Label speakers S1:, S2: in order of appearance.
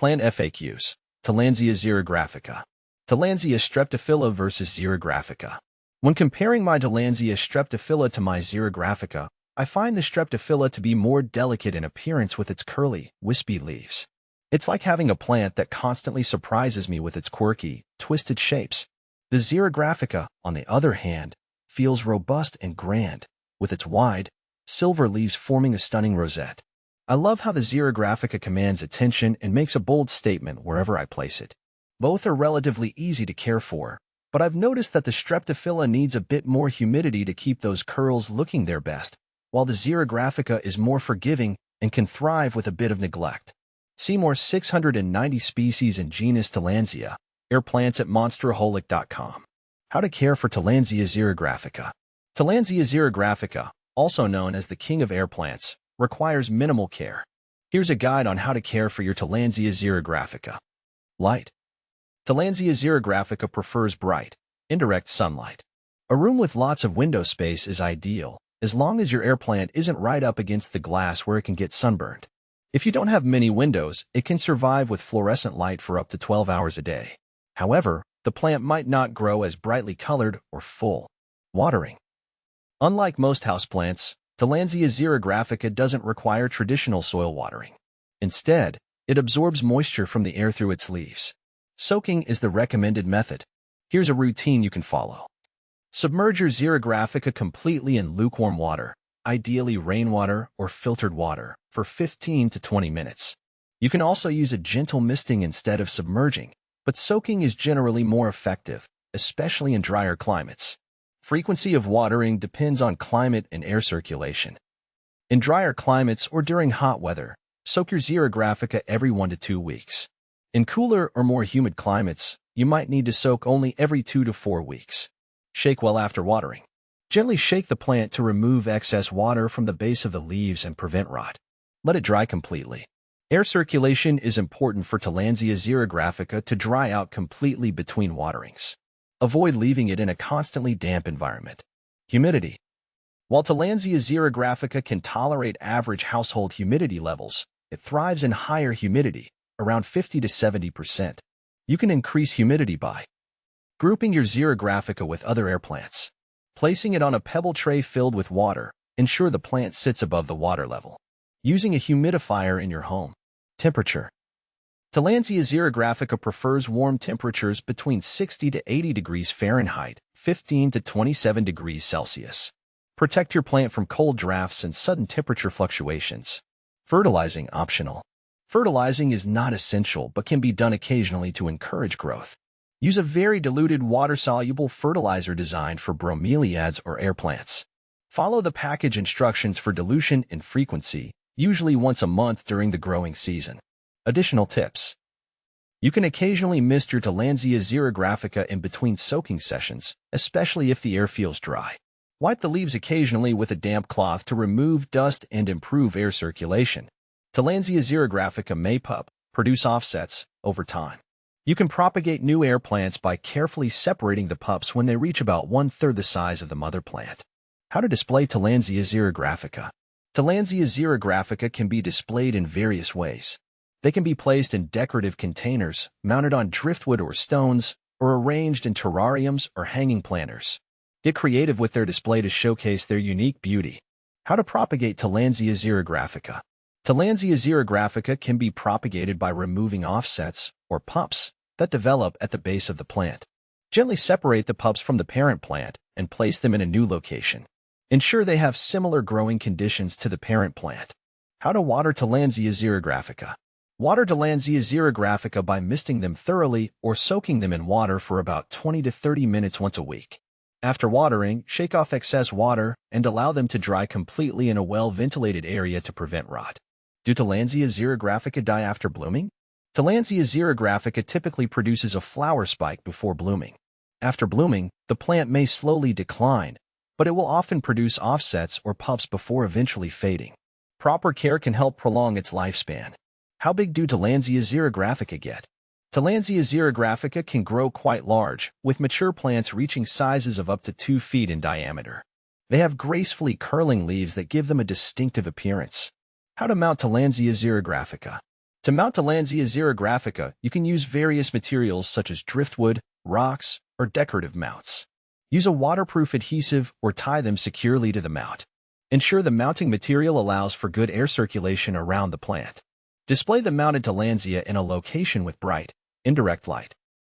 S1: Plant FAQs. Tillandsia xerographica. Tillandsia Streptophylla versus Xerographica. When comparing my Tillandsia Streptophylla to my Xerographica, I find the Streptophylla to be more delicate in appearance with its curly, wispy leaves. It's like having a plant that constantly surprises me with its quirky, twisted shapes. The Xerographica, on the other hand, feels robust and grand, with its wide, silver leaves forming a stunning rosette. I love how the Xerographica commands attention and makes a bold statement wherever I place it. Both are relatively easy to care for, but I've noticed that the Streptophylla needs a bit more humidity to keep those curls looking their best, while the Xerographica is more forgiving and can thrive with a bit of neglect. See more 690 species in genus Tillandsia, air plants at monsteraholic.com. How to care for Tillandsia xerographica. Tillandsia xerographica, also known as the king of air plants, requires minimal care. Here's a guide on how to care for your Tillandsia xerographica. Light. Tillandsia xerographica prefers bright, indirect sunlight. A room with lots of window space is ideal, as long as your air plant isn't right up against the glass where it can get sunburned. If you don't have many windows, it can survive with fluorescent light for up to 12 hours a day. However, the plant might not grow as brightly colored or full. Watering. Unlike most houseplants, Tillandsia xerographica doesn't require traditional soil watering. Instead, it absorbs moisture from the air through its leaves. Soaking is the recommended method. Here's a routine you can follow. Submerge your xerographica completely in lukewarm water, ideally rainwater or filtered water, for 15 to 20 minutes. You can also use a gentle misting instead of submerging, but soaking is generally more effective, especially in drier climates. Frequency of watering depends on climate and air circulation. In drier climates or during hot weather, soak your xerographica every 1 to 2 weeks. In cooler or more humid climates, you might need to soak only every 2 to 4 weeks. Shake well after watering. Gently shake the plant to remove excess water from the base of the leaves and prevent rot. Let it dry completely. Air circulation is important for Tillandsia xerographica to dry out completely between waterings. Avoid leaving it in a constantly damp environment. Humidity. While Tillandsia xerographica can tolerate average household humidity levels, it thrives in higher humidity, around 50 to 70%. You can increase humidity by grouping your xerographica with other air plants. Placing it on a pebble tray filled with water, ensure the plant sits above the water level. Using a humidifier in your home. Temperature. Tillandsia xerographica prefers warm temperatures between 60 to 80 degrees Fahrenheit, 15 to 27 degrees Celsius. Protect your plant from cold drafts and sudden temperature fluctuations. Fertilizing optional. Fertilizing is not essential but can be done occasionally to encourage growth. Use a very diluted water-soluble fertilizer designed for bromeliads or air plants. Follow the package instructions for dilution and frequency, usually once a month during the growing season. Additional tips. You can occasionally mist your Tillandsia xerographica in between soaking sessions, especially if the air feels dry. Wipe the leaves occasionally with a damp cloth to remove dust and improve air circulation. Tillandsia xerographica may produce offsets over time. You can propagate new air plants by carefully separating the pups when they reach about 1/3 the size of the mother plant. How to display Tillandsia xerographica. Tillandsia xerographica can be displayed in various ways. They can be placed in decorative containers, mounted on driftwood or stones, or arranged in terrariums or hanging planters. Get creative with their display to showcase their unique beauty. How to propagate Tillandsia xerographica. Tillandsia xerographica can be propagated by removing offsets, or pups, that develop at the base of the plant. Gently separate the pups from the parent plant and place them in a new location. Ensure they have similar growing conditions to the parent plant. How to water Tillandsia xerographica. Water Tillandsia xerographica by misting them thoroughly or soaking them in water for about 20 to 30 minutes once a week. After watering, shake off excess water and allow them to dry completely in a well-ventilated area to prevent rot. Do Tillandsia xerographica die after blooming? Tillandsia xerographica typically produces a flower spike before blooming. After blooming, the plant may slowly decline, but it will often produce offsets or pups before eventually fading. Proper care can help prolong its lifespan. How big do Tillandsia xerographica get? Tillandsia xerographica can grow quite large, with mature plants reaching sizes of up to 2 feet in diameter. They have gracefully curling leaves that give them a distinctive appearance. How to mount Tillandsia xerographica. To mount Tillandsia Xerographica, you can use various materials such as driftwood, rocks, or decorative mounts. Use a waterproof adhesive or tie them securely to the mount. Ensure the mounting material allows for good air circulation around the plant. Display the mounted Tillandsia in a location with bright, indirect light.